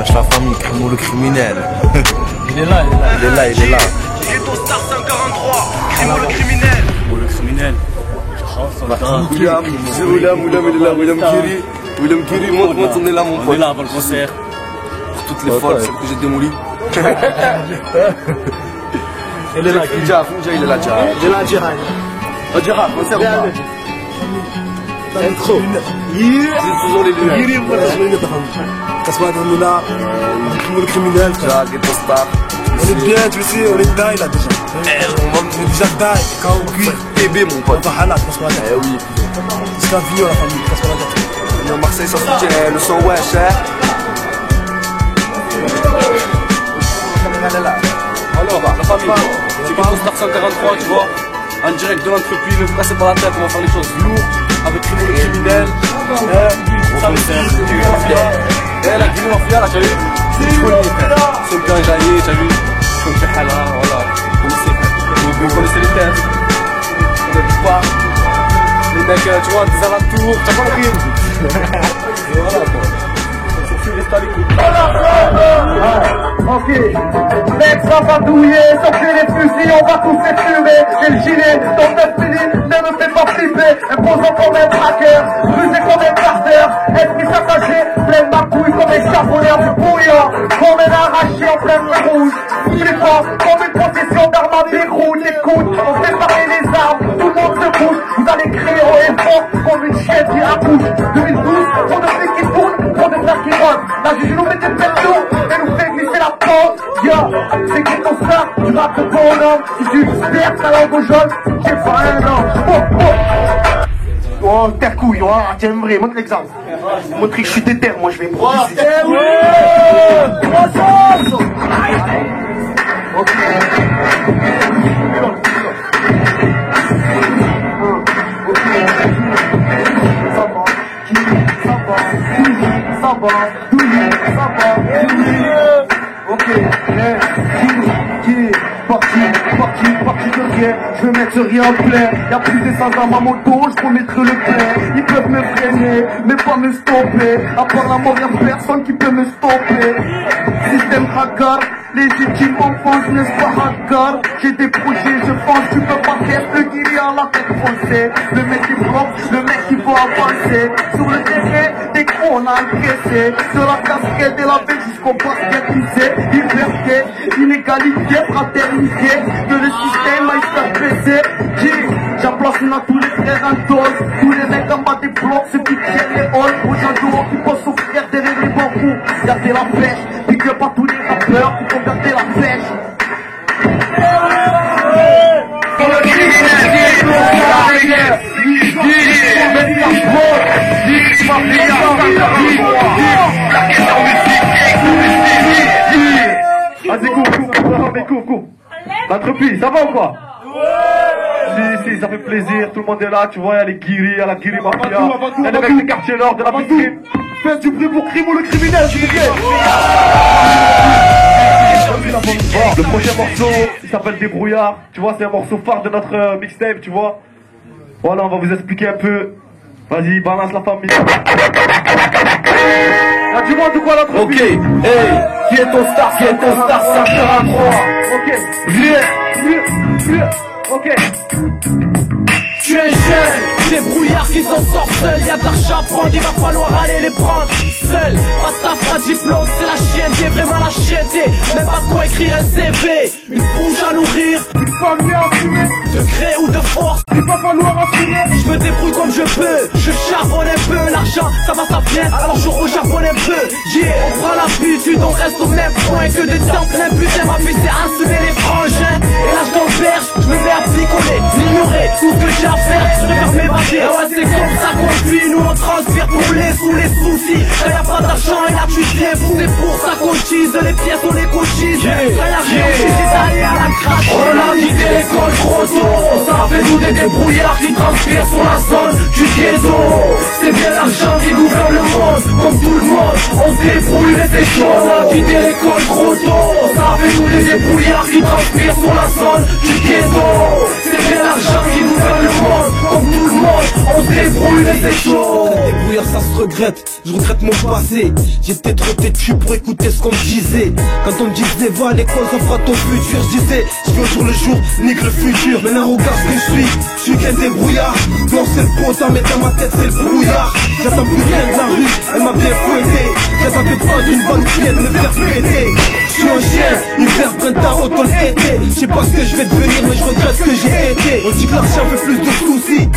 Wesh la famille, Crimo le criminel. Il est là. Ghetto Star 543, Crimo le criminel. Crimo le criminel. William, Kiri, montre, on est là mon pote. On est là avant le concert. Pour toutes les folles, celles que j'ai démolies. Il est là, Finja, il est là, Djara. Il est là, Djara. Djara, concert ou pas? Intro. C'est toujours les lunettes. Casse-moi dans nous là. Crimo le criminel. Djara, Ghetto Star. On est bien, tu sais, on est die là déjà. On est déjà die. Quand on cuit. Bébé mon pote. On va halak, casse-moi la tête. Eh oui. Jusqu'à Vignon la famille, casse-moi la tête. À Marseille, ça soutient le son wesh, hein. Alors, la famille, c'est Ghetto Star 143, tu vois. En direct de l'entreprise, ne vous cassez pas la tête, on va faire les choses lourdes avec Crimo le criminel. Eh, la Guinée Mafia, là, t'as vu? C'est le gars jaillé, t'as vu? Comme fait Hala, voilà. Vous connaissez les thèmes. On ne pas. Les mecs, tu vois, des alentours, t'as pas compris? Et voilà, quoi. Ok, mec, ça va douiller, sortez les fusils, on va tous les tuer. J'ai le gilet, ton test fini, ne me fais pas flipper. Imposant comme un tracker, rusé comme un carter. Esprit saccagé, plein ma couille comme un charbonneur du bouillon. Comme un arraché en pleine mer rouge. Flippant, comme une procession d'armes à déroute. Écoute, on fait parler les armes, tout le monde se bouge. Vous allez crier haut et fort comme une chienne qui accouche. 2012, on ne fait qui tourne, on ne fait qui rote. La juge nous met des pressions et nous fait glisser la porte. Yo, c'est Ghetto Star, tu rates le bonhomme. Si tu perds ta langue au jaune, c'est pas un homme. Oh, terre couille, oh, tiens, vrai, montre l'exemple. Montre que je suis déter, moi je vais me produire. Ok. Parti de rien, je vais mettre rien en plein. Y'a plus d'essence dans ma moto, je peux mettre le plein. Ils peuvent me freiner, mais pas me stopper. À part la mort, y'a personne qui peut me stopper. Système hacker, légitime enfance, n'est-ce pas hacker? J'ai des projets, je pense, tu peux pas faire le guiri à la tête foncée. Le mec qui bloque, le mec qui faut avancer. Sur le terrain, dès qu'on a encaissé. De la casquette et la baie jusqu'au basket, tu sais. Liberté, inégalité, fraternité. Que le système aille se faire presser. J'emplace à tous les frères en dose. Tous les mecs en bas des blocs, ceux qui tiennent les halls. Aux gens dehors qui pensent souffrir derrière les bambous. Gardez la pêche, pique pas tous les rappeurs qui font garder la pêche. Vas-y, coupe. L'entreprise, ça va ou quoi? Si, ça fait plaisir, tout le monde est là, tu vois, il y a les guiris, il y a la guiri mafia, il y a les mecs du quartier nord, de la vitrine. Faites du bruit pour Crimo le criminel, s'il vous plaît. Le prochain morceau, il s'appelle Débrouillard, tu vois, c'est un morceau phare de notre mixtape, tu vois. Voilà, on va vous expliquer un peu. Vas-y, balance la famille. Là, tu vois de quoi l'entreprise? Ok, hey, qui est ton star, 543. Ok, Viens. ok. Tu es jeune, des brouillards qui s'en sortent seuls. Y'a de l'argent à prendre, il va falloir aller les prendre seul. Passe ta phrase diplôme, c'est la chienneté, vraiment la chienneté. Même pas de quoi écrire un CV. Une bouche à nourrir, une famille à assumer. De gré ou de force, il va falloir assumer. Je me débrouille comme je peux, je charbonne un peu. L'argent, ça va, ça vient, alors je recharbonne un peu. Yeah, on prend l'habitude, on reste au même point que des temps plein. Putain, ma vie c'est assumer les frangins. Et là je t'enverge, je me mets à picoler, ignorer tout ce que j'ai à faire, je préfère m'évader. Ouais, c'est comme ça qu'on vit, nous on transpire pour sous les soucis. Quand y'a pas d'argent et là tu t'es fou. C'est pour ça qu'on tease, les pièces on les cotise. Quand y'a rien, c'est d'aller à la crasse. On a quitté l'école trop tôt. Ça fait nous des débrouillards qui transpirent sur la zone du ghetto. C'est bien l'argent qui gouverne le monde, comme tout le monde. On se débrouille et c'est chaud. On a quitté l'école trop tôt. Ça fait nous des débrouillards qui transpirent sur la zone du ghetto. C'est bien l'argent qui gouverne le monde, comme tout le monde. On se débrouille mais c'est chaud. Débrouillard ça se regrette, je regrette mon passé. J'étais trop têtu pour écouter ce qu'on me disait. Quand on me disait va à l'école ça fera ton futur, je disais je veux au jour le jour, nique le futur. Maintenant regarde ce que je suis qu'un débrouillard. Blanc c'est le potin mais dans ma tête c'est le brouillard. J'attends plus rien de la rue, elle m'a bien fouetté. J'attendais pas d'une bonne pied de me faire péter. Je suis un chien, hiver, printemps, automne, été. Je sais pas ce que je vais devenir mais je regrette ce que j'ai été. On dit que l'argent fait plus de soucis.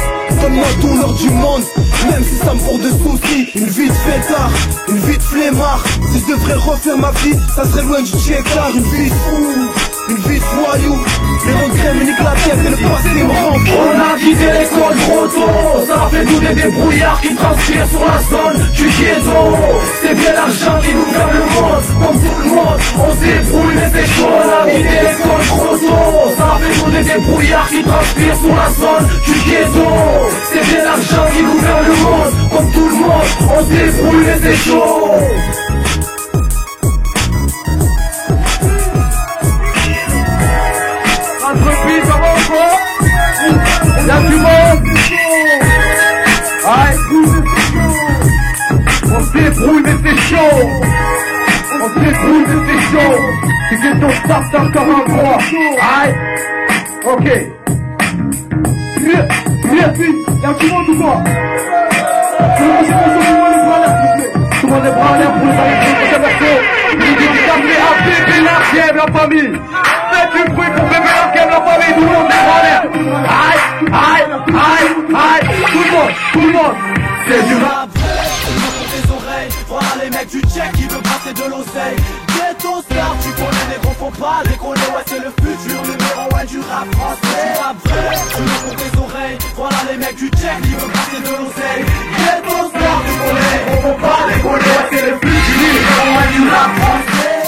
Donne-moi tout l'or du monde, même si ça me porte de soucis. Une vie de fêtard, une vie de flemmard. Si je devrais refaire ma vie, ça serait loin du checkard. Une vie de fou, une vie de voyou. Les regrets me niquent la tête et le passé me rend fou. On a quitté l'école trop tôt. Ça fait tous des débrouillards qui transpirent sur la zone du ghetto. C'est bien l'argent qui nous fait le monde. Comme tout le monde, on se débrouille mais c'est chaud. On a quitté l'école trop tôt. Ça fait tous des débrouillards qui transpirent sur la zone du ghetto. C'est bien l'argent qui nous fait le monde. Comme tout le monde, on se débrouille mais c'est chaud. Entreprise, ça va encore? Y'a du monde? Aïe. On se débrouille mais c'est chaud. On se débrouille mais c'est chaud. C'est que ton staff t'as encore un droit. Aïe. Ok. Viens, y'a du monde ou quoi? Tout le monde est bras en l'air pour les amis de Berceau. La famille. Faites du bruit pour bébé Arkham, la famille. Tout le monde est bras en l'air. Aïe, aïe, aïe, aïe. Tout le monde. C'est du rap. Tes oreilles, voilà les mecs du check qui veulent passer de l'oseille. Ghetto star, tu connais les gros faut pas déconner, ouais c'est le futur numéro 1 du rap français. Du rap vrai, tu pour tes oreilles, voilà les mecs du check qui veulent passer de l'oseille. Ghetto star, tu connais les gros faut pas déconner, ouais c'est le futur numéro 1 du rap français.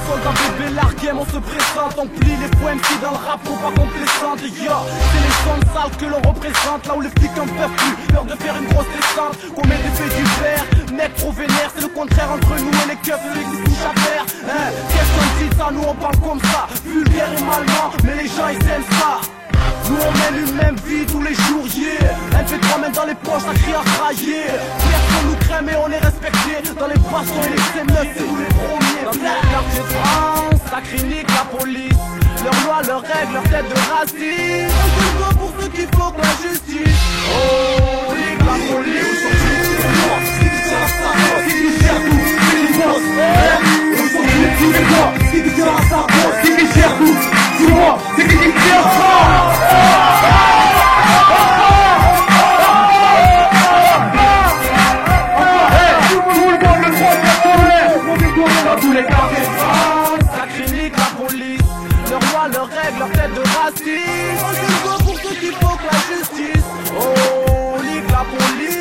Soldat bébé larguem, on se présente, on plie les poèmes qui dans le rap faut pas qu'on plaisante. Yo, c'est les sons sales que l'on représente, là où les flics en peuvent plus, l'heure de faire une grosse descente. Qu'on met des faits du verre, mec trop vénère, c'est le contraire entre nous et les keufs, celui qui se touche à faire. Qu'est-ce qu'on dit ça, nous on parle comme ça, vulgaire et malement, mais les gens ils aiment ça. Nous on mène une même vie tous les jours, yeah. Elle fait 3 mains dans les poches, ça crie à crailler. Personne nous crème et on est respecté. Dans les bastons et les sémeutes, c'est nous les premiers. Dans les quartiers de France, ça clinique la police. Leurs lois, leurs règles, leurs têtes de racisme. On se voit pour ceux qui floquent la justice. Oh, nique la police. C'est qui tient sa bosse, c'est qui gère tout, c'est qui bosse. C'est qui tient sa bosse, c'est qui gère tout. Dis-moi, c'est qui tient ça? Tous les quartiers de France, ça clinique la police. Leurs lois, leurs règles, leurs têtes de racisme. On se voit pour ceux qui font la justice. Oh, nique la police.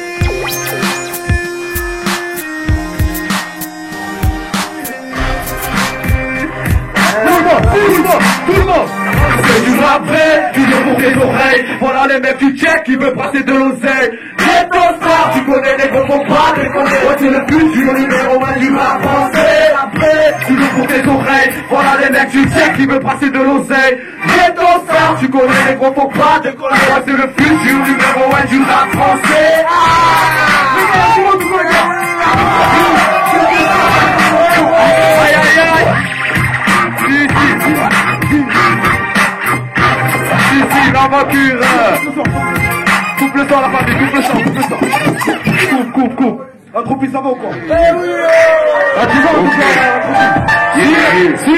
Tout le monde. C'est du rap vrai, tu veux pour tes oreilles. Voilà les mecs du check qui veulent passer de l'oseille. Ghetto star, tu connais les gros faut pas déconner. Ouais c'est le futur numéro 1 du rap français. Après, tu veux pour tes oreilles. Voilà les mecs du check qui veulent passer de l'oseille. Ghetto star, tu connais les gros faut pas déconner. Ouais c'est le futur numéro 1 du rap français. Aïe aïe aïe. Si, l'aventure. Coupe le sang, la famille, coupe le sang. Coupe. La troupe, ça va ou quoi? À 10 ans, si.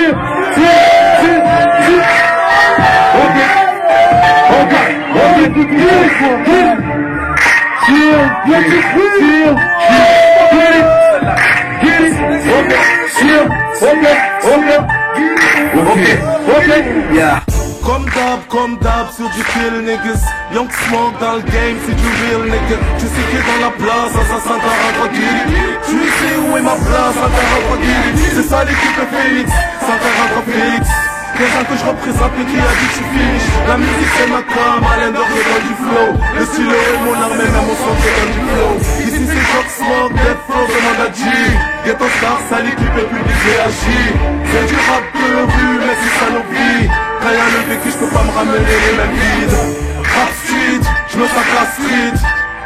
Ok. Yeah. Comme d'hab, sur du kill niggas. Young Smoke dans le game, c'est du real nigga. Tu sais qui est dans la place, ça sent tranquille. Tu sais où est ma place, tranquille. C'est ça l'équipe de Phoenix, Félix. Les gens que je représente, mais qui a dit que je finish. La musique c'est ma com, Alain Dor dans du flow. Le stylo est mon arme, même mon son c'est dans du flow. Ici c'est Young Smoke, Death Flow, demande à G. Ghetto Star, ça l'équipe est plus DJAJ. C'est du rap de rue, mais c'est ça nos vies. Quand y'a le vécu, je peux pas me ramener les mêmes vides. Rap street, je me sens la street.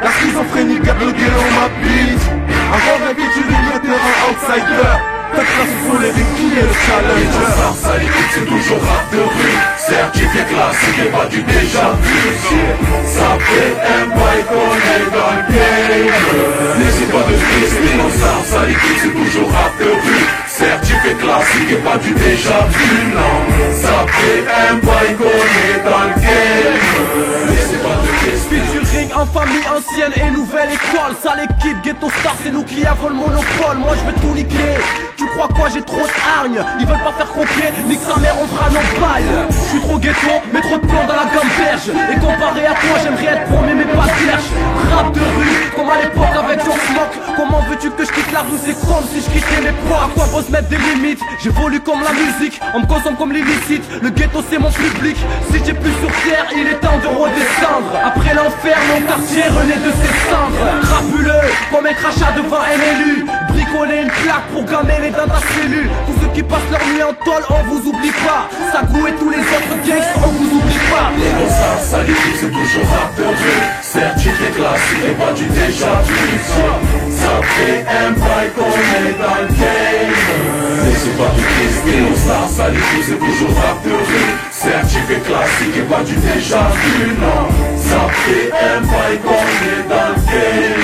La schizophrénie garde le ghetto ma bitch. Encore inquiétude de terrain outsider. Faites la sous les rimes, qui est le challenger? Ça l'écoute, c'est toujours rap de rue. Certifié classique et pas du déjà vu. Ça fait un bail qu'on est dans le game. N'essaie pas de tester nos armes. Ça l'écoute, c'est toujours rap de rue. Certifié classique et pas du déjà vu. Non, ça fait un bail qu'on est dans le game. N'essaie pas de tester. Featuring en famille ancienne et nouvelle école. Ça l'équipe Ghetto Star, c'est nous qui avons le monopole. Moi je vais tout niquer. Tu crois quoi, j'ai trop de hargne. Ils veulent pas faire copier, nique sa mère, on fera nos balles. Je suis trop ghetto, mais trop de plomb dans la gamberge. Et comparé à toi, j'aimerais être promis mais pas vierge. Rap de rue, comme à l'époque avec John Smoke. Comment veux-tu que je quitte la rue? C'est comme si je quittais mes poids. À quoi faut se mettre des limites? J'évolue comme la musique, on me consomme comme l'illicite. Le ghetto c'est mon public, si j'ai plus sur terre, il est temps de redescendre. Après l'enfer, mon quartier renaît de ses cendres. Crapuleux, comme un crachat devant un élu. Bricoler une plaque pour gamer les dans ta cellule. Tous ceux qui passent leur nuit en tôle, on vous oublie pas. Sagou et tous les autres gangs, on vous oublie pas. Les gosses, ça l'écoute, c'est toujours rap de rue. Certifié classique et pas du déjà vu. Ça fait un bail qu'on est dans le game. N'essaie pas de tester nos stars, ça l'écoute, c'est toujours rap de rue. Certifié classique et pas du déjà vu. Non, ça fait un bail qu'on est dans le game.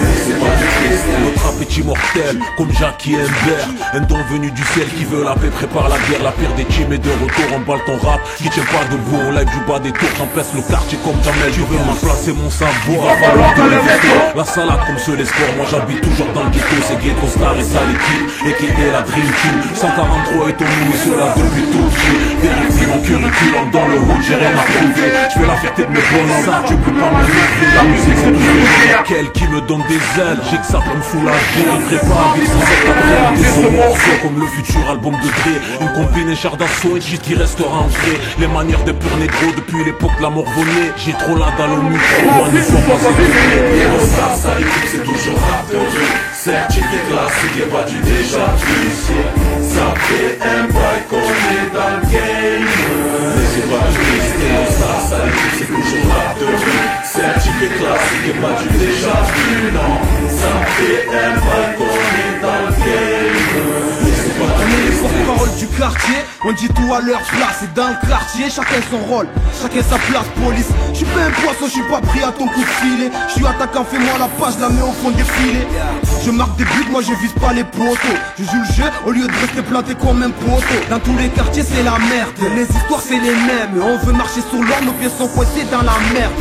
N'essaie pas de tester. Notre appétit mortel, comme Jackie Humbert. Un don venu du ciel qui veut la paix, prépare la guerre. La pire des teams est de retour, emballe ton rap qui tient pas debout, on live du bas des tours. J'empêche le quartier comme Jamel. Tu veux remplacer mon savoir, va falloir te lever tôt. La salade comme ceux les sports, moi j'habite toujours dans le ghetto. C'est Ghetto Star et ça l'équipe, et qui est la Dream Team. 143 est ton nous et cela depuis tout petit. Vérifie mon curriculum dans le hood, j'ai rien à prouver. Je fais la fierté de mes bonhommes, ça tu peux pas me lever. La musique c'est toujours quel qui me donne des ailes. J'ai que ça pour me soulager, il prépare vite sans cette après ce morceau comme le futur album de Dre. Une combine char d'assaut et shit qui restera ancré. Les manières des purs négros depuis l'époque de la Morvonnée. J'ai trop la dalle au micro, moi ne sois pas sécurisé. Les gosses, ça l'écoute, c'est toujours rap de rue. Certifié classique et pas du déjà vu. Ça fait un bail qu'on est dans le game. N'essaie pas de tester nos stars, ça l'écoute, c'est toujours rap de rue. Certifié classique et pas du déjà vu. Non, ça fait un bail qu'on est dans le game. N'essaie pas de Les tester. porte-parole du quartier, on dit tout à leur place. Et dans le quartier, chacun son rôle, chacun sa place. Police, je suis pas un poisson, je suis pas pris à ton coup de filet. Je suis attaquant, fais-moi la page, la mets au fond des filets. Je marque des buts, moi je vise pas les poteaux. Je joue le jeu au lieu de rester planté comme un poteau. Dans tous les quartiers c'est la merde, les histoires c'est les mêmes. On veut marcher sur l'or, nos pieds sont coincés dans la merde.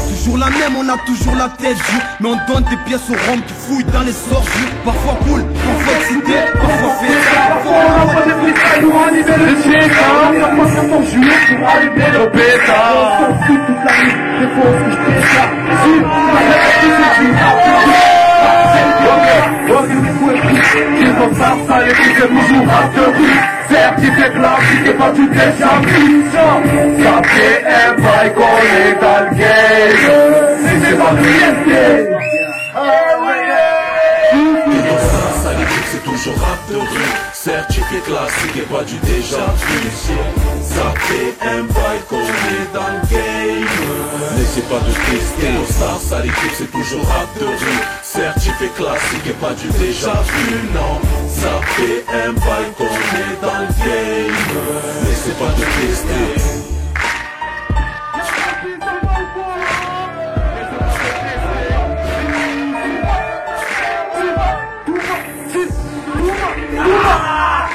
Toujours la même, on a toujours la tête dure. Mais on donne des pièces au rhum qui fouillent dans les sorties. Parfois cool, parfois excité, parfois fait. On envoie des freestyles pour animer le chétan. Ça passe à ton jour pour allumer le pétard. On s'en fout toute la nuit, des fausses que je pétard. Si, la tête qui se tue. Ils ont ça l'écoute, c'est toujours rap de rue. Certifié classique et pas du déjà vu. Ça fait un bail qu'on est dans le game. Si c'est pas de l'IST. Ça l'écoute, c'est toujours rap de rue. Certifié classique et pas du déjà vu. Ça fait un bail qu'on est dans le game. N'essaie pas de tester nos stars, ça l'écoute, c'est toujours rap de rue. Certifié classique et pas du déjà vu. Non, ça fait un bail qu'on est dans le game. N'essaie pas de tester. Ah,